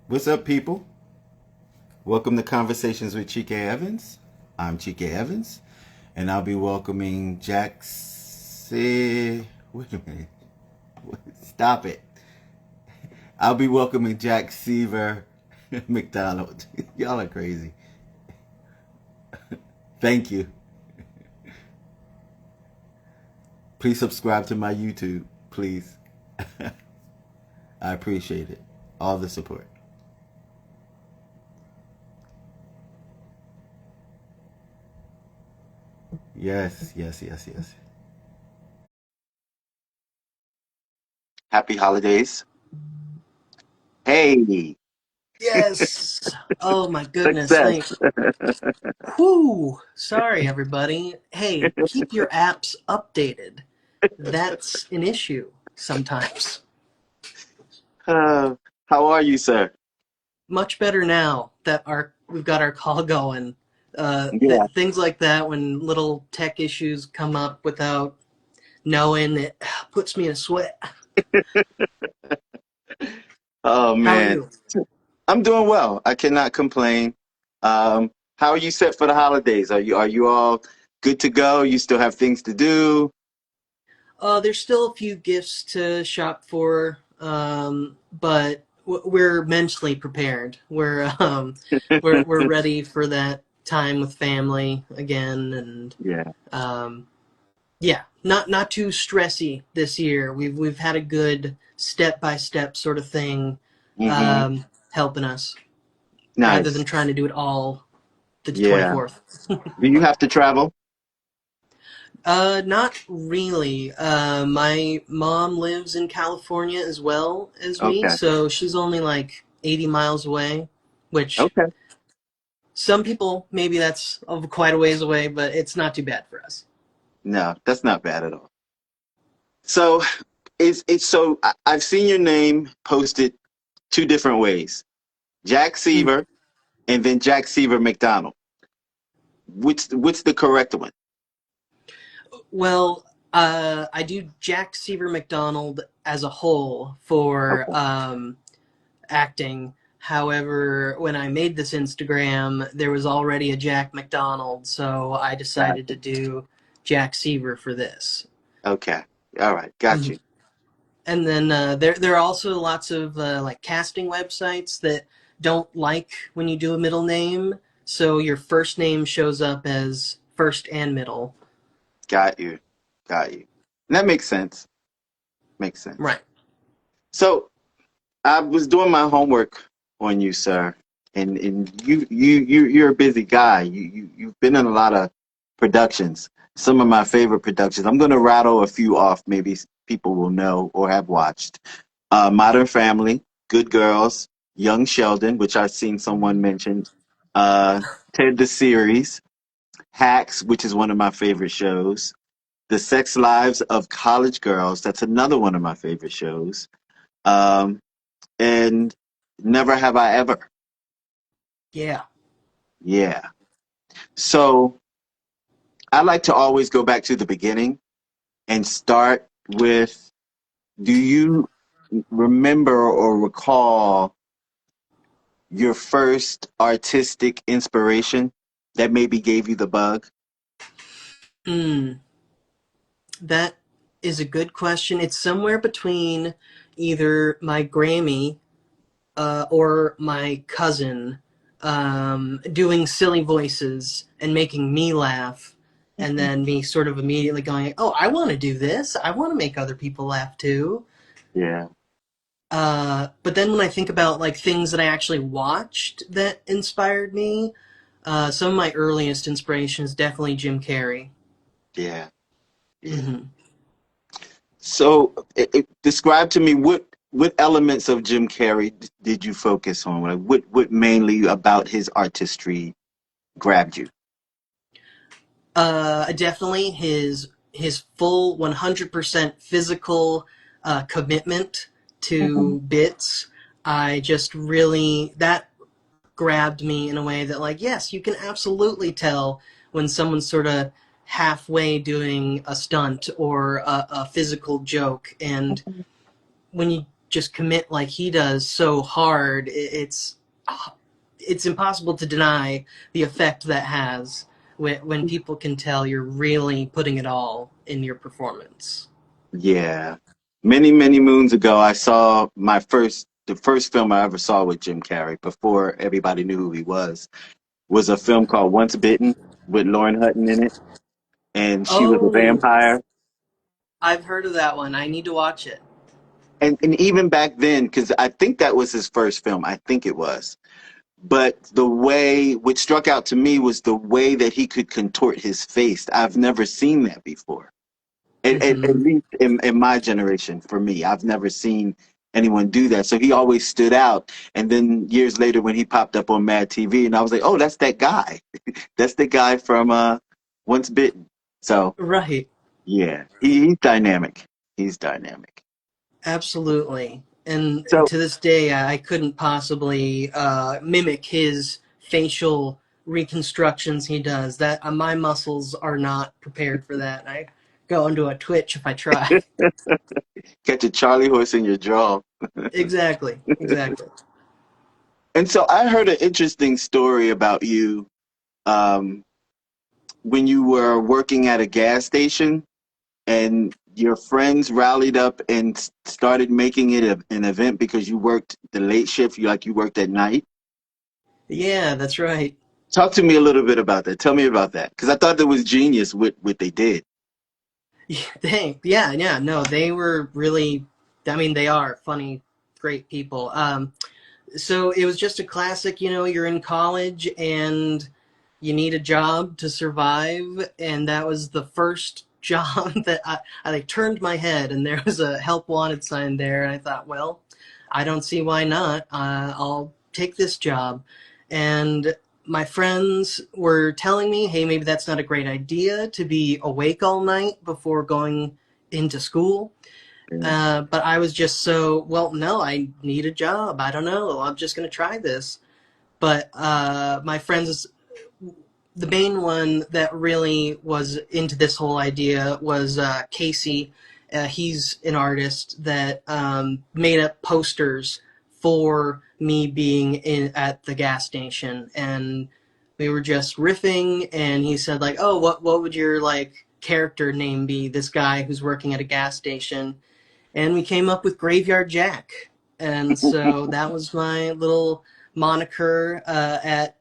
What's up, people? Welcome to Conversations with Chike Evans. I'm Chike Evans, and I'll be welcoming Jack. Wait a minute. Stop it. I'll be welcoming Jack SEAVOR McDonald. Y'all are crazy. Thank you. Please subscribe to my YouTube, please. I appreciate it. All the support. Yes, yes, yes, yes. Happy holidays. Hey, Yes. Oh my goodness. success. Thanks. Whew. Sorry, everybody. Hey, keep your apps updated. That's an issue sometimes. Uh, how are you, sir? Much better now that we've got our call going. Yeah. Things like that when little tech issues come up without knowing it puts me in a sweat. Oh How are man, you? I'm doing well. I cannot complain. How are you set for the holidays? Are you all good to go? You still have things to do? There's still a few gifts to shop for, but we're mentally prepared. We're ready for that time with family again, and Yeah. um, yeah, not too stressy this year. We've had a good step by step sort of thing Mm-hmm. helping us rather than Nice. trying to do it all the Yeah. 24th. Do you have to travel? Not really. My mom lives in California as well as me, Okay. so she's only like 80 miles away, which Okay. some people maybe that's quite a ways away, but it's not too bad for us. No, that's not bad at all. So I've seen your name posted two different ways. Jack Mm. Seaver and then Jack Seaver McDonald. What's the correct one? Well, I do Jack Seaver McDonald as a whole for Okay. acting. However, when I made this Instagram, there was already a Jack McDonald, so I decided to Gotcha. do Jack Seaver for this. Okay. All right. Got you. And then there are also lots of like casting websites that don't like when you do a middle name, so your first name shows up as first and middle. Got you. Got you. And that makes sense. Makes sense. Right. So I was doing my homework on you, sir, and you're a busy guy. You've been in a lot of productions. Some of my favorite productions. I'm going to rattle a few off. Maybe people will know or have watched. Modern Family, Good Girls, Young Sheldon, which I've seen someone mention. Uh, Ted the Series, Hacks, which is one of my favorite shows. The Sex Lives of College Girls. That's another one of my favorite shows. Um, and Never Have I Ever. Yeah. Yeah. So I like to always go back to the beginning and start with, do you remember or recall your first artistic inspiration that maybe gave you the bug? Mm, that is a good question. It's somewhere between either my Grammy or my cousin doing silly voices and making me laugh, and then me sort of immediately going, "Oh, I want to do this. I want to make other people laugh too." Yeah. But then when I think about like things that I actually watched that inspired me, some of my earliest inspirations definitely Jim Carrey. Yeah. Yeah. Hmm. So describe to me what elements of Jim Carrey did you focus on? Like what mainly about his artistry grabbed you? Definitely his full 100% physical commitment Mhm. to bits. I just really that grabbed me in a way that like yes, you can absolutely tell when someone's sort of halfway doing a stunt or a physical joke, and when you just commit like he does so hard, it's impossible to deny the effect that has when people can tell you're really putting it all in your performance. Yeah. Many, many moons ago, I saw the first film I ever saw with Jim Carrey before everybody knew who he was a film called Once Bitten with Lauren Hutton in it. And she was a Oh, vampire. I've heard of that one. I need to watch it. And even back then, because I think that was his first film, I think it was. But the way, which struck out to me was the way that he could contort his face. I've never seen that before. At Hmm. least in my generation, for me, I've never seen anyone do that. So he always stood out. And then years later, when he popped up on Mad TV, and I was like, oh, that's that guy. That's the guy from Once Bitten. So Right. yeah, he's dynamic. He's dynamic. Absolutely. And So to this day, I couldn't possibly mimic his facial reconstructions he does. That my muscles are not prepared for that. I go into a twitch if I try. catch a Charlie horse in your jaw. Exactly. Exactly. And so I heard an interesting story about you um, when you were working at a gas station and your friends rallied up and started making it an event because you worked the late shift, you worked at night. Yeah, that's right. Talk to me a little bit about that. Tell me about that because I thought that was genius what they did. Dang. Yeah, yeah. No, they were really. I mean, they are funny, great people. So it was just a classic. You're in college and you need a job to survive, and that was the first job that I like turned my head and there was a help wanted sign there, and I thought, well, I don't see why not. I'll take this job. And my friends were telling me, hey, maybe that's not a great idea to be awake all night before going into school. Yeah. But I was just so, well, no, I need a job. I don't know. I'm just going to try this. But my friends, the main one that really was into this whole idea was Casey. He's an artist that made up posters for me being at the gas station, and we were just riffing. And he said, like, "Oh, what would your like character name be? This guy who's working at a gas station." And we came up with Graveyard Jack. And so that was my little moniker at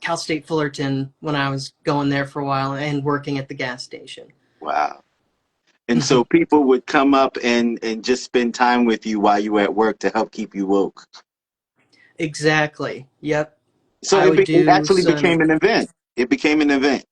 Cal State Fullerton when I was going there for a while and working at the gas station. Wow. And so people would come up and just spend time with you while you were at work to help keep you woke. Exactly. Yep. So I would it do actually some. became an event. It became an event.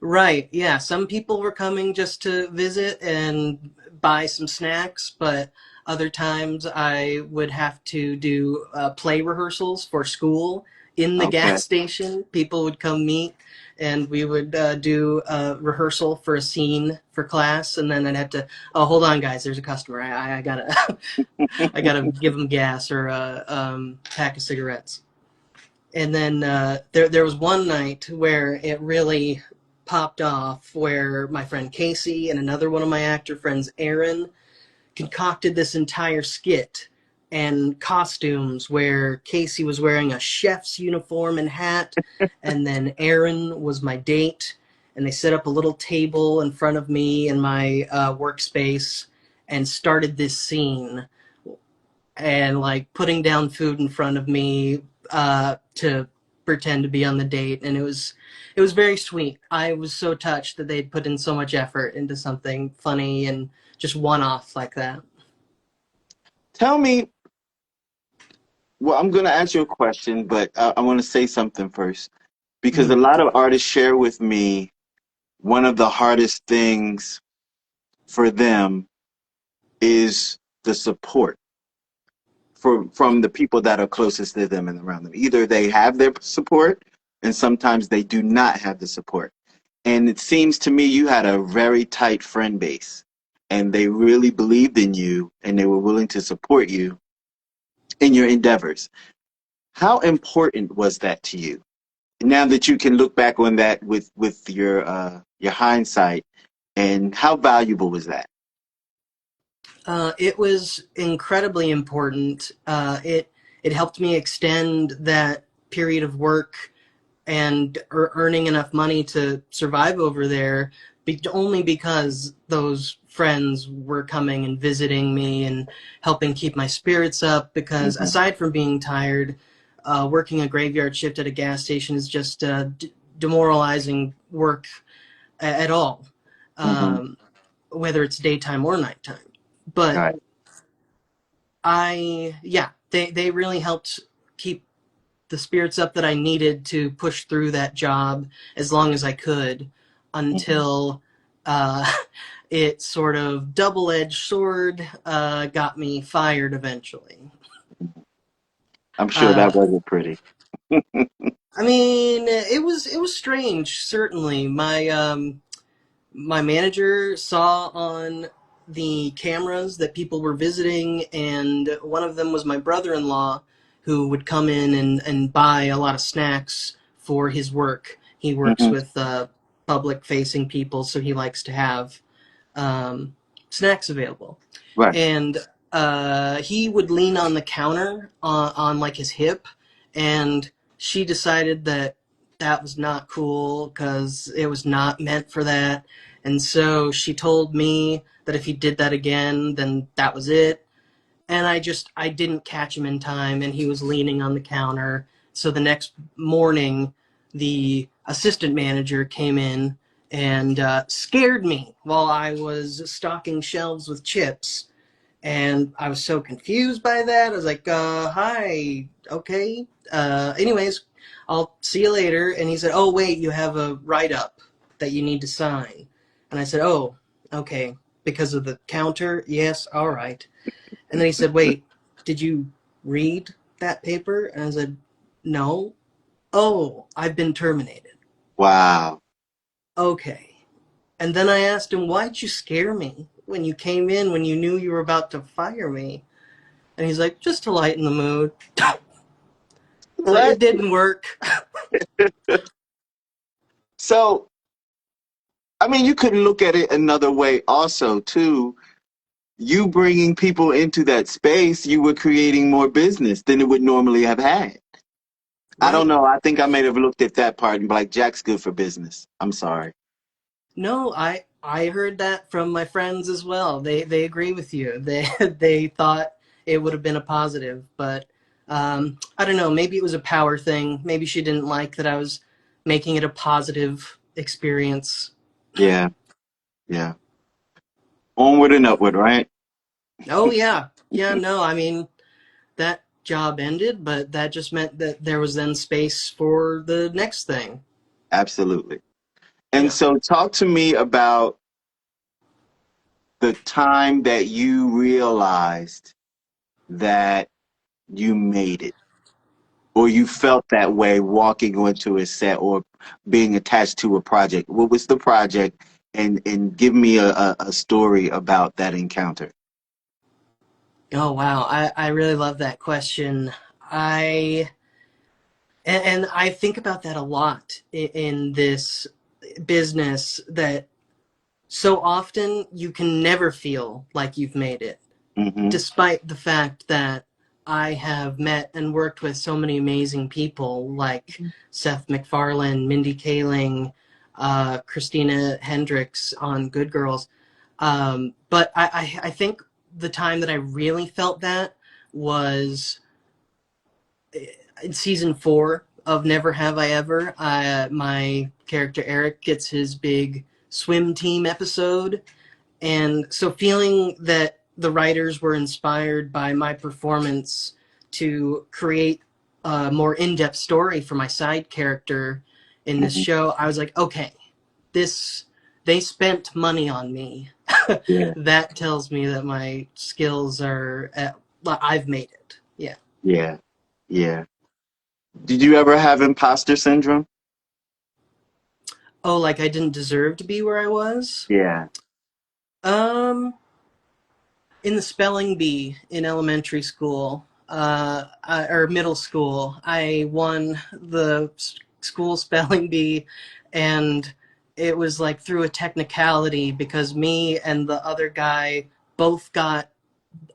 Right, yeah. Some people were coming just to visit and buy some snacks, but other times I would have to do play rehearsals for school in the Okay. gas station. People would come meet, and we would do a rehearsal for a scene for class, and then I'd have to, oh, hold on, guys, there's a customer. I gotta, I gotta give them gas or a pack of cigarettes. And then there was one night where it really popped off, where my friend Casey and another one of my actor friends, Aaron, concocted this entire skit and costumes where Casey was wearing a chef's uniform and hat, and then Aaron was my date, and they set up a little table in front of me in my workspace and started this scene and like putting down food in front of me to pretend to be on the date, and it was very sweet. I was so touched that they'd put in so much effort into something funny and just one off like that. Tell me, well, I'm going to ask you a question, but I want to say something first because a Mm. lot of artists share with me one of the hardest things for them is the support from the people that are closest to them and around them. Either they have their support and sometimes they do not have the support. And it seems to me you had a very tight friend base and they really believed in you and they were willing to support you in your endeavors. How important was that to you? Now that you can look back on that with your hindsight, and how valuable was that? It was incredibly important. It helped me extend that period of work and earning enough money to survive over there, only because those friends were coming and visiting me and helping keep my spirits up. Because Hmm. aside from being tired, working a graveyard shift at a gas station is just demoralizing work at all, Hmm. um, whether it's daytime or nighttime. But Right. yeah, they really helped keep the spirits up that I needed to push through that job as long as I could Hmm. until uh, it sort of double-edged sword got me fired eventually. I'm sure Uh, that wasn't pretty. I mean, it was strange. Certainly, my manager saw on the cameras that people were visiting, and one of them was my brother-in-law, who would come in and buy a lot of snacks for his work. He works Hmm. with public-facing people, so he likes to have um, snacks available. Right. And he would lean on the counter on like his hip, and she decided that that was not cool because it was not meant for that. And so she told me that if he did that again, then that was it. And I didn't catch him in time, and he was leaning on the counter. So the next morning, the assistant manager came in and scared me while I was stocking shelves with chips. And I was so confused by that. I was like, hi, okay. Anyways, I'll see you later. And he said, oh, wait, you have a write up that you need to sign. And I said, oh, okay. Because of the counter? Yes, all right. And then he said, wait, did you read that paper? And I said, no. Oh, I've been terminated. Wow. Okay. And then I asked him, why'd you scare me when you came in when you knew you were about to fire me? And he's like, just to lighten the mood. So What? it didn't work. So, I mean, you could look at it another way also, too. You bringing people into that space, you were creating more business than it would normally have had. I don't Right. know. I think I may have looked at that part and be like, Jack's good for business. I'm sorry. No, I heard that from my friends as well. They agree with you. They thought it would have been a positive, but I don't know. Maybe it was a power thing. Maybe she didn't like that I was making it a positive experience. Yeah. Yeah. Onward and upward, right? Oh yeah, yeah. No, I mean that job ended, but that just meant that there was then space for the next thing. Absolutely. And Yeah. so, talk to me about the time that you realized that you made it, or you felt that way walking onto a set or being attached to a project. What was the project? And give me a story about that encounter. Oh wow, I really love that question. I and I think about that a lot in this business, that so often you can never feel like you've made it, Hmm. despite the fact that I have met and worked with so many amazing people like Seth MacFarlane, Mindy Kaling, Christina Hendricks on Good Girls. But I think the time that I really felt that was in season 4 of Never Have I Ever. My character Eric gets his big swim team episode, and so feeling that the writers were inspired by my performance to create a more in-depth story for my side character in this Hmm. show, I was like, okay, this they spent money on me. Yeah. That tells me that my skills are I've made it. Yeah. Yeah. Yeah. Did you ever have imposter syndrome? Oh, like I didn't deserve to be where I was? Yeah. Um, in the spelling bee in elementary school, or middle school, I won the school spelling bee, and it was like through a technicality because me and the other guy both got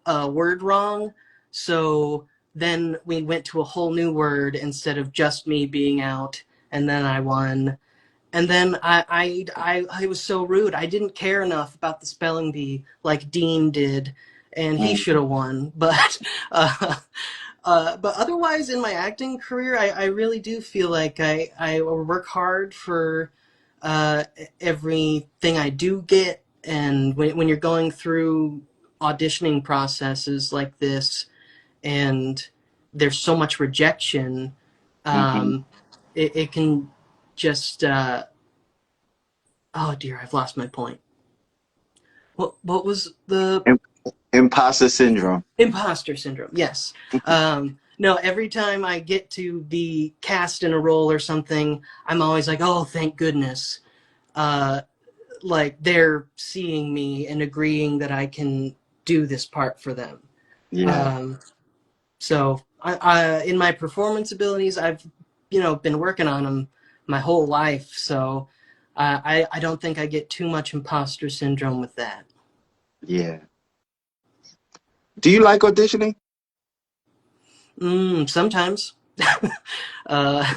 a word wrong. So then we went to a whole new word instead of just me being out, and then I won. And then I was so rude. I didn't care enough about the spelling bee like Dean did, and he should have won. But uh, but otherwise, in my acting career, I really do feel like I work hard for uh, everything I do get. And when you're going through auditioning processes like this, and there's so much rejection, Mm-hmm. um, it can just oh dear, I've lost my point. What was the Imposter syndrome. imposter syndrome? Yes. No, every time I get to be cast in a role or something, I'm always like, oh, thank goodness. Uh, like they're seeing me and agreeing that I can do this part for them. Yeah, Um, so in my performance abilities, I've been working on them my whole life. So I don't think I get too much imposter syndrome with that. yeah. Do you like auditioning? Sometimes.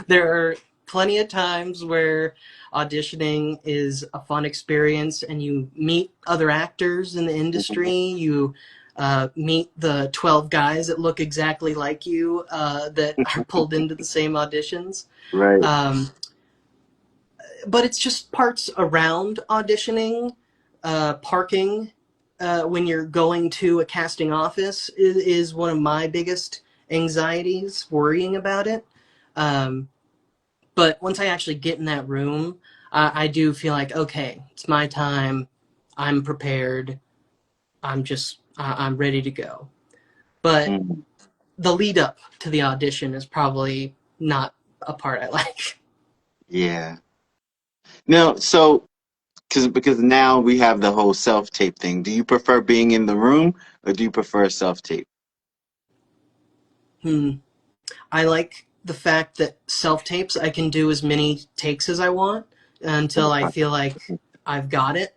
There are plenty of times where auditioning is a fun experience and you meet other actors in the industry. You meet the 12 guys that look exactly like you that are pulled into the same auditions. Right. Um, but it's just parts around auditioning, parking when you're going to a casting office is one of my biggest anxieties, worrying about it. Um, but once I actually get in that room, I do feel like, okay, it's my time. I'm prepared. I'm ready to go. But Mm, the lead up to the audition is probably not a part I like. yeah. Now, so because now we have the whole self tape thing. Do you prefer being in the room or do you prefer self tape? Hmm. I like the fact that self tapes, I can do as many takes as I want until I feel like I've got it.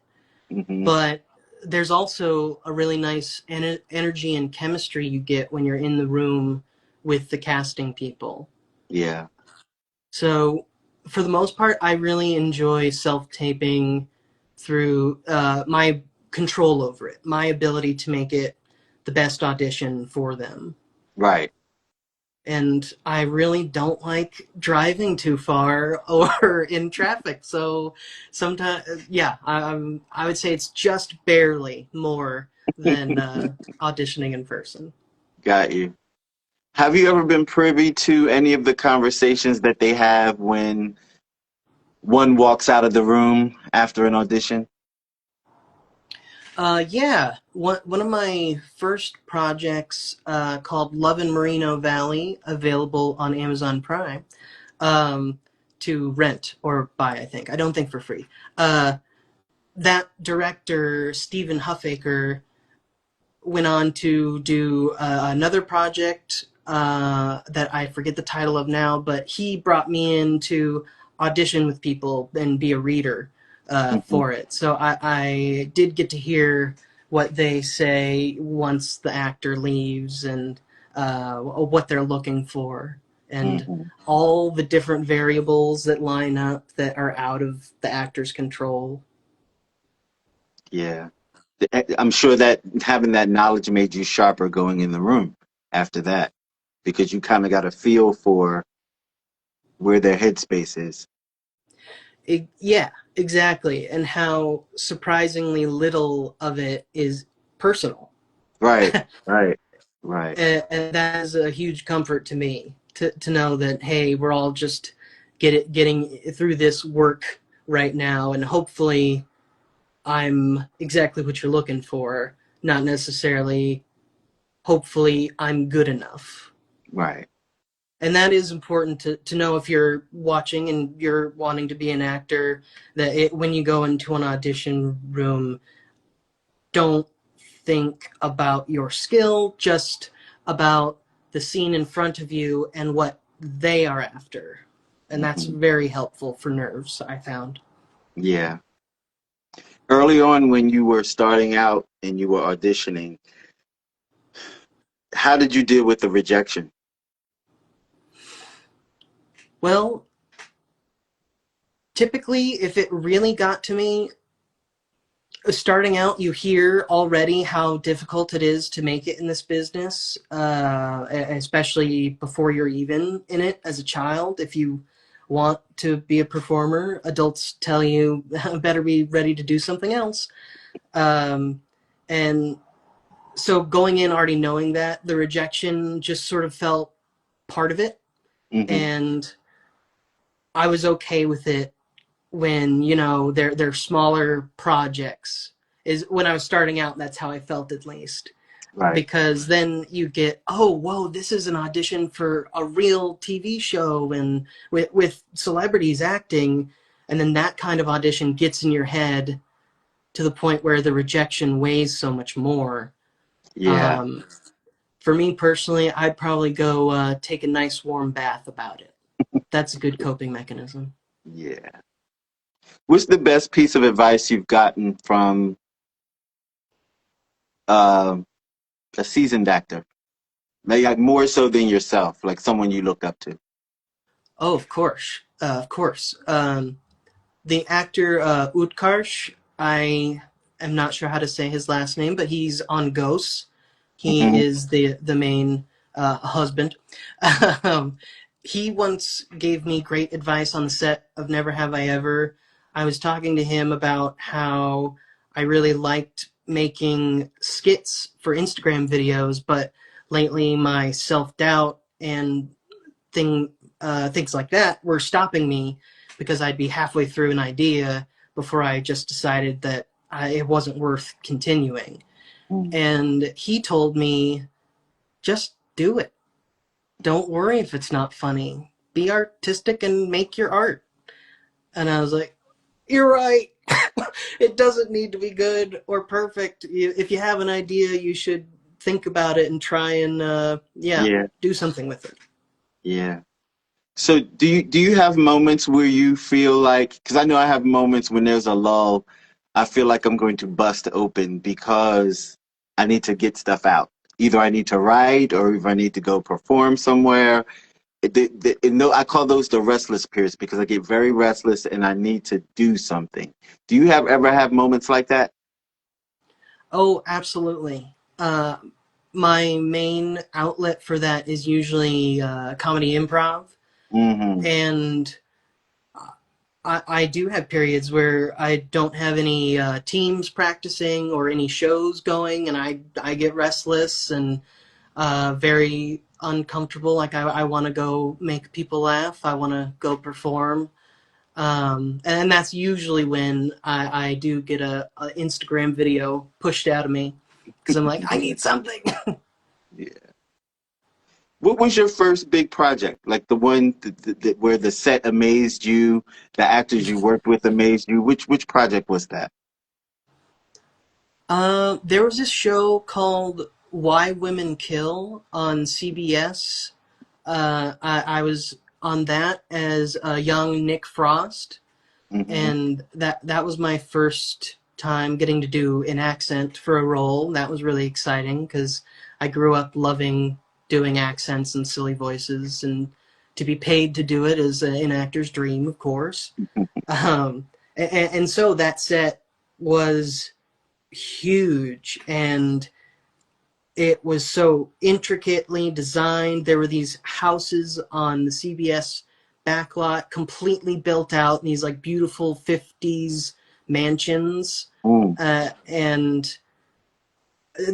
Mm-hmm. But there's also a really nice energy and chemistry you get when you're in the room with the casting people. Yeah. So, for the most part, I really enjoy self taping through my control over it, my ability to make it the best audition for them. Right. And I really don't like driving too far or in traffic. So sometimes, yeah, I would say it's just barely more than auditioning in person. Got you. Have you ever been privy to any of the conversations that they have when one walks out of the room after an audition? Yeah, one of my first projects called Love in Merino Valley, available on Amazon Prime, um, to rent or buy. I think I don't think for free. That director Stephen Huffaker went on to do another project that I forget the title of now, but he brought me in to audition with people and be a reader Hmm. for it. So I did get to hear what they say once the actor leaves and what they're looking for. And Hmm. all the different variables that line up that are out of the actor's control. Yeah. I'm sure that having that knowledge made you sharper going in the room after that because you kind of got a feel for where their headspace is. Yeah, exactly. And how surprisingly little of it is personal. Right. Right. Right. And that is a huge comfort to me to know that, hey, we're all just getting through this work right now. And hopefully I'm exactly what you're looking for, not necessarily hopefully I'm good enough. Right. And that is important to know if you're watching and you're wanting to be an actor, that when you go into an audition room, don't think about your skill, just about the scene in front of you and what they are after. And that's Hmm. very helpful for nerves, I found. Yeah. Early on when you were starting out and you were auditioning, How did you deal with the rejection? Well, typically, if it really got to me, starting out, you hear already how difficult it is to make it in this business, especially before you're even in it as a child. If you want to be a performer, adults tell you better be ready to do something else. Um, and so going in already knowing that, the rejection just sort of felt part of it. Hmm. And I was okay with it when, they're smaller projects. Is when I was starting out, that's how I felt, at least. Right. Because then you get, oh, whoa, this is an audition for a real TV show, and with celebrities acting, and then that kind of audition gets in your head to the point where the rejection weighs so much more. Yeah. um, for me personally, I'd probably go take a nice warm bath about it. That's a good coping mechanism. Yeah. What's the best piece of advice you've gotten from um a seasoned actor? Like more so than yourself, like someone you look up to. Oh, of course, of course. The actor Utkarsh, I am not sure how to say his last name, but he's on Ghosts. He Hmm. is the main husband. um, he once gave me great advice on the set of Never Have I Ever. I was talking to him about how I really liked making skits for Instagram videos, but lately my self doubt and things like that were stopping me, because I'd be halfway through an idea before I just decided that it wasn't worth continuing. And he told me, just do it. Don't worry if it's not funny. Be artistic and make your art. And I was like, you're right. It doesn't need to be good or perfect. If you have an idea, you should think about it and try and, yeah, Yeah. do something with it. Yeah. So do you have moments where you feel like, because I know I have moments when there's a lull, I feel like I'm going to bust open because I need to get stuff out. Either I need to write or if I need to go perform somewhere. No, I call those the restless periods because I get very restless and I need to do something. Do you have ever have moments like that? Oh, absolutely. My main outlet for that is usually comedy improv. Hmm. And I do have periods where I don't have any teams practicing or any shows going, and I get restless and very uncomfortable. Like I want to go make people laugh. I want to go perform. And that's usually when I do get a Instagram video pushed out of me, because I'm like, I need something. Yeah. What was your first big project? Like the one where the set amazed you, the actors you worked with amazed you. Which project was that? There was this show called Why Women Kill on CBS. I was on that as a young Nick Frost, Hmm. and that was my first time getting to do an accent for a role. That was really exciting because I grew up loving doing accents and silly voices, and to be paid to do it is an actor's dream, of course. And so that set was huge, and it was so intricately designed. There were these houses on the CBS backlot, completely built out in these like beautiful 50s mansions. Mm, And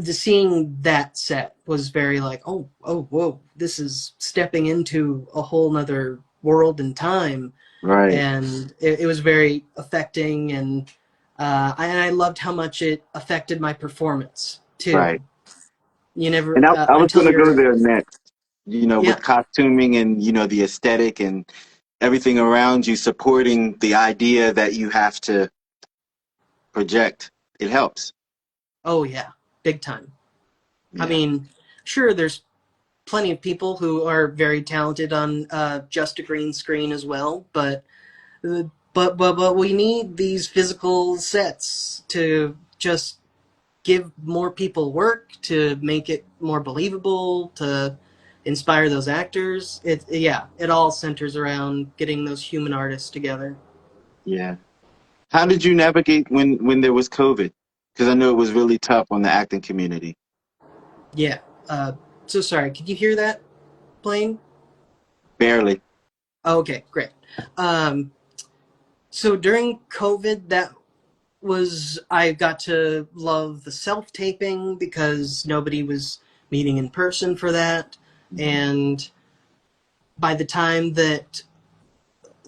seeing that set was very like, oh, whoa, this is stepping into a whole nother world and time. right, And it was very affecting, and I loved how much it affected my performance too. right. You never And I was until going to go you're there next. yeah. With costuming and the aesthetic and everything around you supporting the idea that you have to project. It helps. Oh yeah, big time. I Yeah. mean, sure, there's plenty of people who are very talented on just a green screen as well, but we need these physical sets to just give more people work, to make it more believable, to inspire those actors. It all centers around getting those human artists together. Yeah. How did you navigate when there was COVID? Because I know it was really tough on the acting community. Yeah. Uh, so sorry, could you hear that plane? Barely. Oh, okay, great. Um, so during COVID, that was I got to love the self taping because nobody was meeting in person for that, Mhm. and by the time that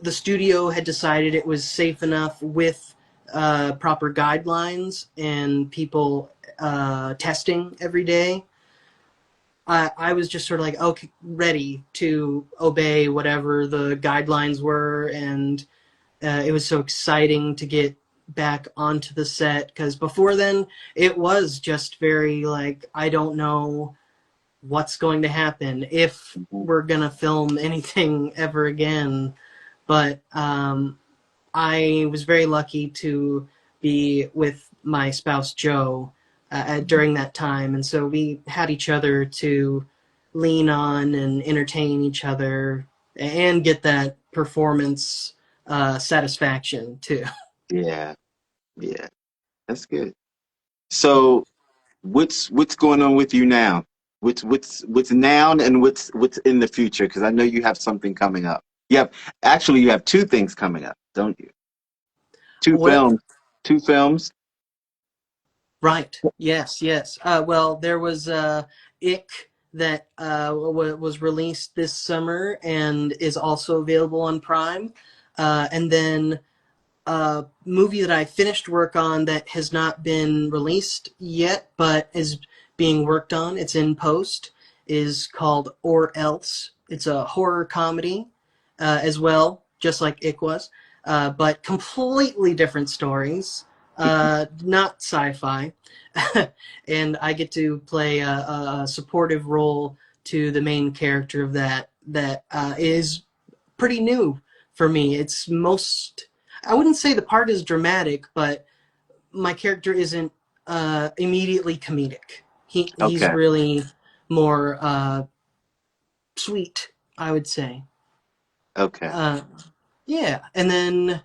the studio had decided it was safe enough with proper guidelines and people testing every day, I was just sort of like, okay, ready to obey whatever the guidelines were. And it was so exciting to get back onto the set because before then it was just very like, I don't know what's going to happen, if Mhm. we're going to film anything ever again. But I was very lucky to be with my spouse Joe during that time, and so we had each other to lean on and entertain each other and get that performance satisfaction too. Yeah. Yeah. That's good. So what's going on with you now? What's now and what's in the future? Because I know you have something coming up. You have two things coming up, don't you? Two What? films. Two films. Right. Yes. Yes. Well, there was Ick that was released this summer and is also available on Prime, and then movie that I finished work on that has not been released yet, but is being worked on. It's in post. Is called Or Else. It's a horror comedy as well, just like Ick was, but completely different stories. Not sci-fi, and I get to play a supportive role to the main character of that is pretty new for me. It's most I wouldn't say the part is dramatic, but my character isn't immediately comedic. He's Okay. really more sweet, I would say. Okay. Uh, yeah, and then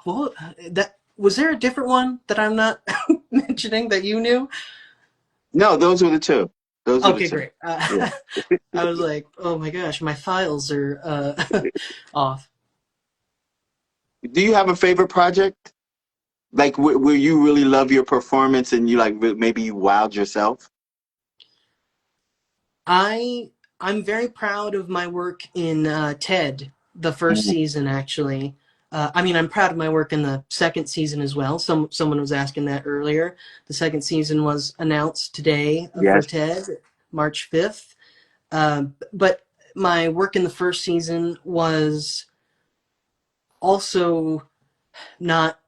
well, that was there a different one that I'm not mentioning that you knew? No, those were the two. Those were the Okay, two. great. Yeah. I was like, oh my gosh, my files are off. Do you have a favorite project? Like where you really love your performance and you like maybe you wowed yourself? I I'm very proud of my work in Ted, the first Mhm. season actually. I mean, I'm proud of my work in the second season as well. Someone was asking that earlier. The second season was announced today for Yes. Ted, March 5th. But my work in the first season was also not.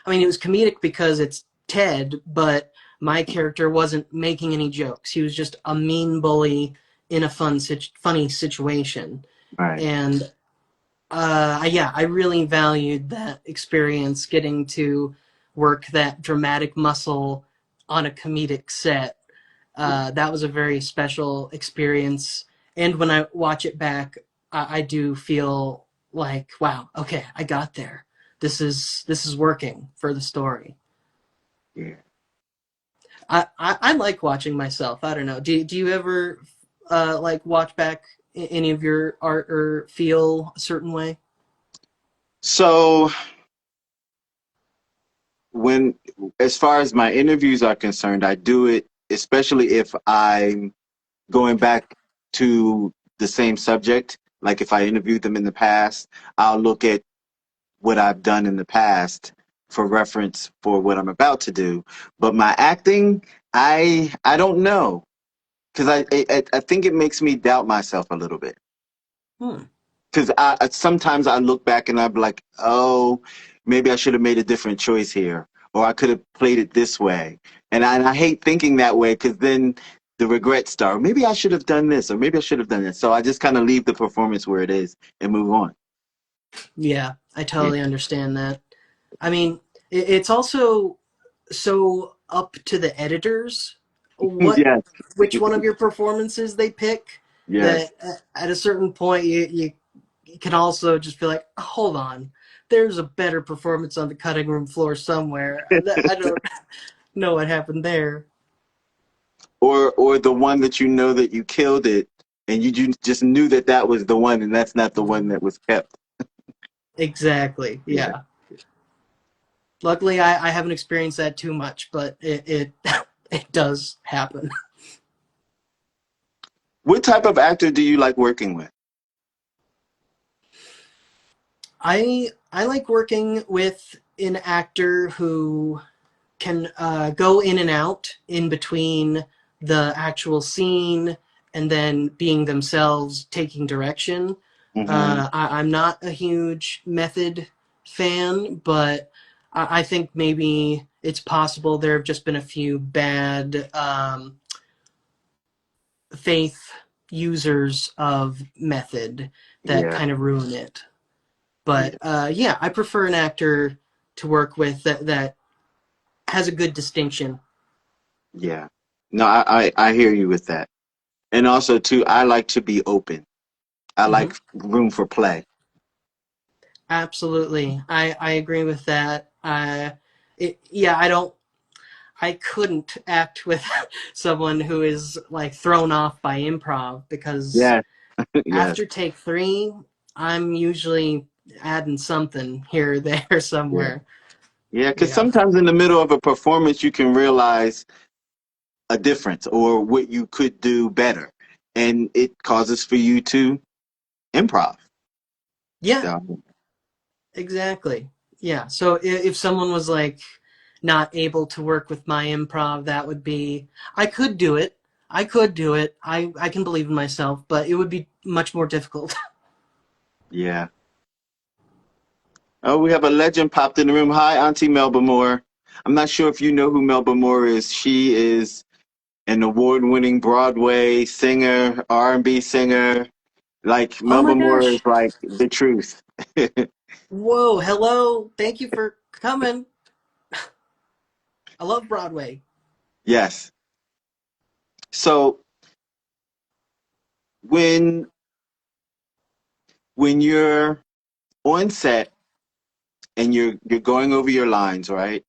I mean, it was comedic because it's Ted, but my character wasn't making any jokes. He was just a mean bully in a funny situation. Right. And yeah, I really valued that experience, getting to work that dramatic muscle on a comedic set. Yeah. That was a very special experience. And when I watch it back, I do feel like, wow, okay, I got there. This is working for the story. Yeah. I like watching myself. I don't know. Do you ever like watch back any of your art or feel a certain way? So when as far as my interviews are concerned, I do it especially if I'm going back to the same subject. Like if I interviewed them in the past, I'll look at what I've done in the past for reference for what I'm about to do. But my acting, I don't know because I think it makes me doubt myself a little bit. Hmm. Because sometimes I look back and I'm like, oh, maybe I should have made a different choice here, or I could have played it this way. And I hate thinking that way because then the regrets start. Maybe I should have done this, or maybe I should have done this. So I just kind of leave the performance where it is and move on. Yeah, I Yeah. totally understand that. I mean, it's also so. up to the editors what Yes, which one of your performances they pick. yes. That at a certain point you can also just be like, hold on, there's a better performance on the cutting room floor somewhere. I don't know what happened there. Or the one that you know that you killed it, and you just knew that that was the one, and that's not the one that was kept. Exactly. Yeah. Yeah. Luckily, I haven't experienced that too much, but it it does happen. What type of actor do you like working with? I like working with an actor who can go in and out in between the actual scene and then being themselves, taking direction. Hmm. I'm not a huge method fan, but I think maybe it's possible there have just been a few bad faith users of method that Yeah, kind of ruin it. But yeah, yeah, I prefer an actor to work with that has a good distinction. yeah. No, I hear you with that. And also too, I like to be open. I Hmm. like room for play. Absolutely, I agree with that. Yeah, I couldn't act with someone who is like thrown off by improv because Yes, yes, after take three, I'm usually adding something here or there yeah, somewhere. yeah. Because Yeah. sometimes in the middle of a performance, you can realize a difference or what you could do better, and it causes for you to improv. Yeah, So, exactly. Yeah. So if someone was like not able to work with my improv, that would be I could do it. I could do it. I can believe in myself, but it would be much more difficult. yeah. Oh, we have a legend popped in the room. Hi, Auntie Melba Moore. I'm not sure if you know who Melba Moore is. She is an award-winning Broadway singer, R&B singer. Like Oh Melba my Moore is gosh. like the truth. Whoa, hello. Thank you for coming. I love Broadway. Yes. So when you're on set and you're going over your lines, right?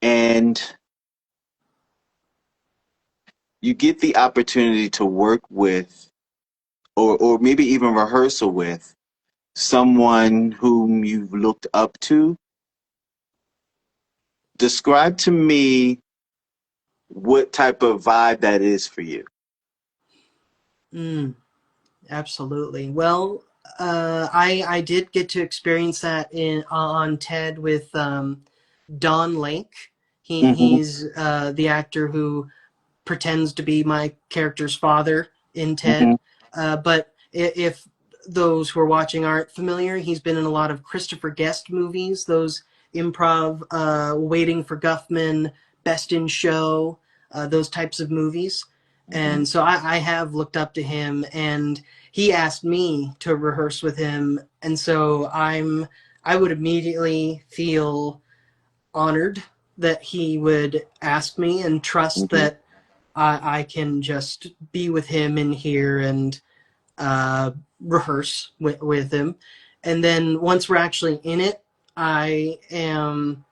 And you get the opportunity to work with or maybe even rehearsal with someone whom you've looked up to. Describe to me what type of vibe that is for you. Mm, absolutely. Well, I did get to experience that in on TED with Don Lake. Hmm. He's the actor who pretends to be my character's father in Hmm. Ted. But if those who are watching aren't familiar, he's been in a lot of Christopher Guest movies, those improv, Waiting for Guffman, Best in Show, those types of movies. Hmm. And so I have looked up to him, and he asked me to rehearse with him, and so I would immediately feel honored that he would ask me and trust Hmm. that I can just be with him in here and uh, rehearse with him. And then once we're actually in it, I am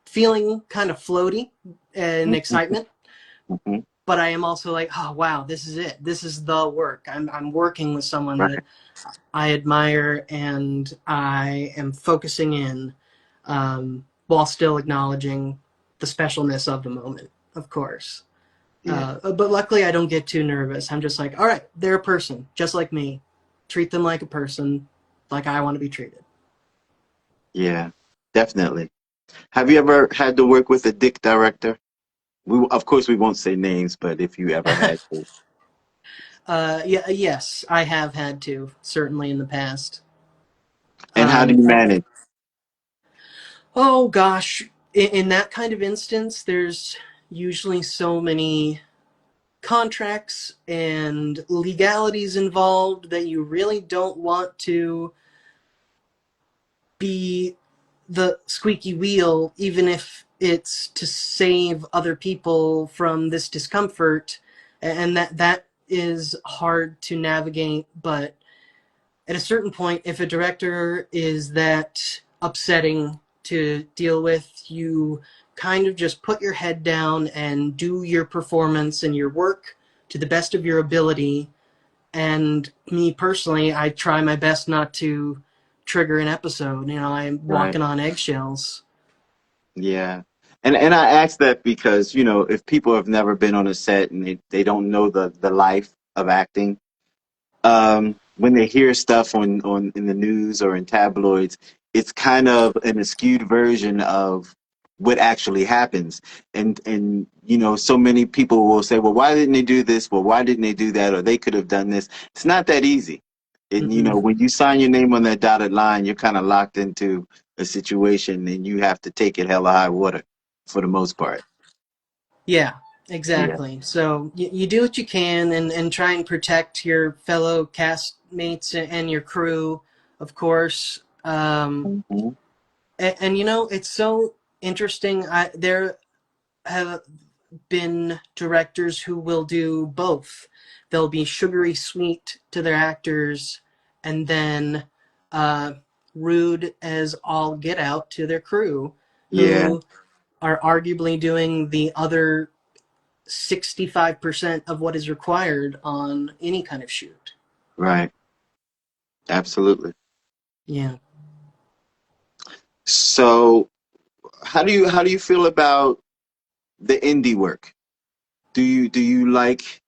feeling kind of floaty and Hmm. excitement, Hmm. but I am also like, oh wow, this is it. This is the work. I'm working with someone that Right. I admire and I am focusing in while still acknowledging the specialness of the moment, of course. Yeah. But luckily, I don't get too nervous. I'm just like, all right, they're a person, just like me. Treat them like a person, like I want to be treated. Yeah. Definitely. Have you ever had to work with a dick director? Of course, we won't say names, but if you ever had to. Yeah, yes, I have had to, certainly in the past. And how do Um, you uh, manage? oh gosh, in that kind of instance, there's usually so many contracts and legalities involved that you really don't want to be the squeaky wheel, even if it's to save other people from this discomfort, and that is hard to navigate. But at a certain point, if a director is that upsetting to deal with, you kind of just put your head down and do your performance and your work to the best of your ability. And me personally, I try my best not to trigger an episode. You know, I'm Right. walking on eggshells. Yeah. And I ask that because, if people have never been on a set and they don't know the life of acting, when they hear stuff on in the news or in tabloids, it's kind of an skewed version of what actually happens. And so many people will say, well, why didn't they do this? Well, why didn't they do that? Or they could have done this. It's not that easy. And Hmm. when you sign your name on that dotted line, you're kind of locked into a situation and you have to take it hella high water for the most part. Yeah, Yeah. exactly. So you do what you can and try and protect your fellow castmates and your crew, of course. Mhm. And it's so interesting. There have been directors who will do both. They'll be sugary sweet to their actors, and then uh, rude as all get out to their crew, Yeah. who are arguably doing the other 65% of what is required on any kind of shoot. Right. Absolutely. Yeah. So how do you feel about the indie work? Do you like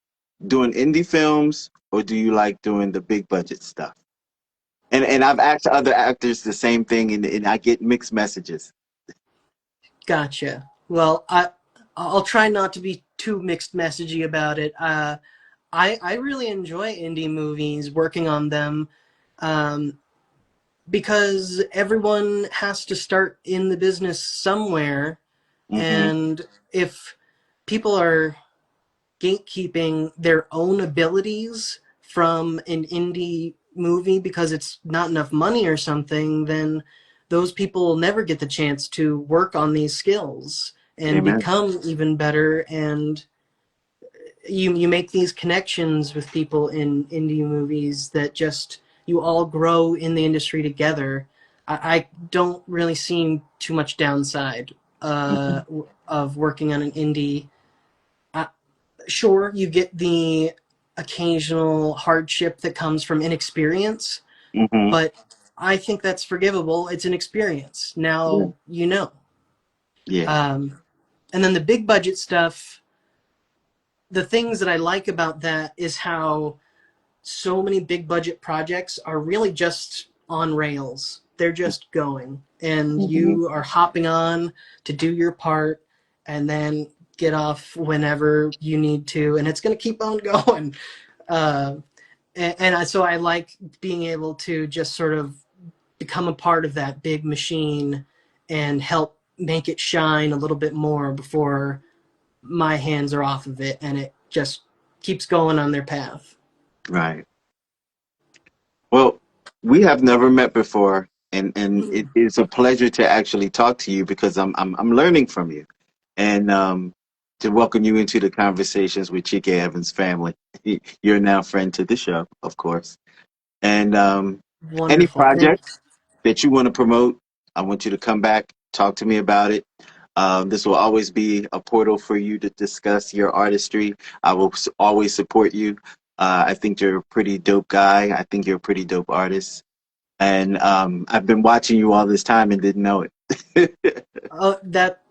doing indie films or do you like doing the big budget stuff? And I've asked other actors the same thing and I get mixed messages. Gotcha. Well, I'll try not to be too mixed messagey about it. I really enjoy indie movies, working on them, um, because everyone has to start in the business somewhere, Hmm. and if people are gatekeeping their own abilities from an indie movie because it's not enough money or something, then those people will never get the chance to work on these skills and Amen. become even better. And you make these connections with people in indie movies that just you all grow in the industry together. I don't really see too much downside Hmm. of working on an indie. Sure, you get the occasional hardship that comes from inexperience, Hmm. but I think that's forgivable. It's an experience. Yeah. Now you know. Yeah. Um, and then the big budget stuff, the things that I like about that is how so many big budget projects are really just on rails. They're just going, and Hmm. you are hopping on to do your part and then get off whenever you need to, and it's going to keep on going. Uh, so I like being able to just sort of become a part of that big machine and help make it shine a little bit more before my hands are off of it and it just keeps going on their path. Right. Well, we have never met before, and it is a pleasure to actually talk to you because I'm learning from you, and to welcome you into the conversations with Chike Evans' family. You're now a friend to the show, of course. And any Wonderful. project that you want to promote, I want you to come back, talk to me about it. This will always be a portal for you to discuss your artistry. I will always support you. I think you're a pretty dope guy. I think you're a pretty dope artist. And I've been watching you all this time and didn't know it. Oh,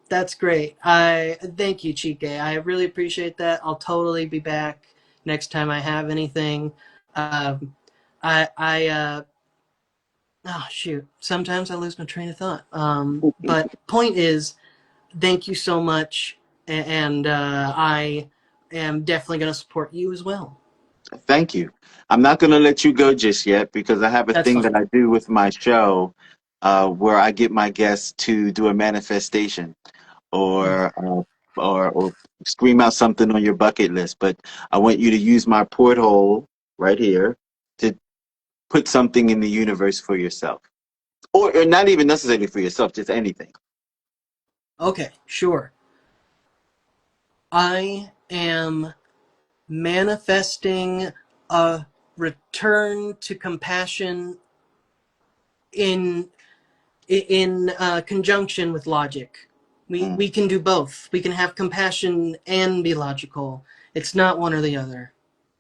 that's great. I thank you, Chike. I really appreciate that. I'll totally be back next time I have anything. Um, I oh shoot. Sometimes I lose my train of thought. But point is, thank you so much, and I am definitely going to support you as well. Thank you. I'm not going to let you go just yet because I have a That's thing that fine. I do with my show where I get my guests to do a manifestation Hmm. or or scream out something on your bucket list. But I want you to use my porthole right here to put something in the universe for yourself, or not even necessarily for yourself, just anything. Okay, sure. I am manifesting a return to compassion in conjunction with logic. Mm, We can do both. We can have compassion and be logical. It's not one or the other.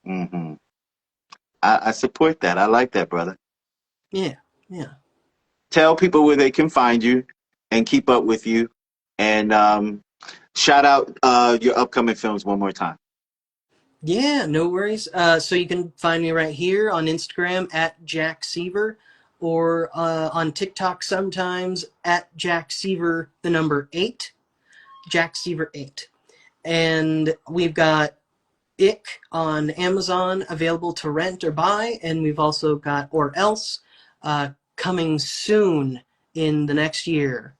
hmm I support that. I like that, brother. Yeah, yeah. Tell people where they can find you and keep up with you. And shout out your upcoming films one more time. Yeah, no worries. So you can find me right here on Instagram at Jack Seaver, or on TikTok sometimes at Jack Seaver, the number 8, Jack Seaver 8. And we've got Ick on Amazon available to rent or buy, and we've also got Or Else coming soon in the next year.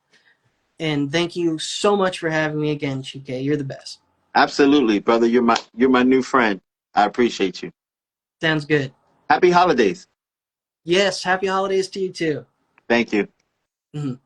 And thank you so much for having me again, Chike. You're the best. Absolutely, brother. You're my new friend. I appreciate you. Sounds good. Happy holidays. Yes, happy holidays to you too. Thank you. Mhm.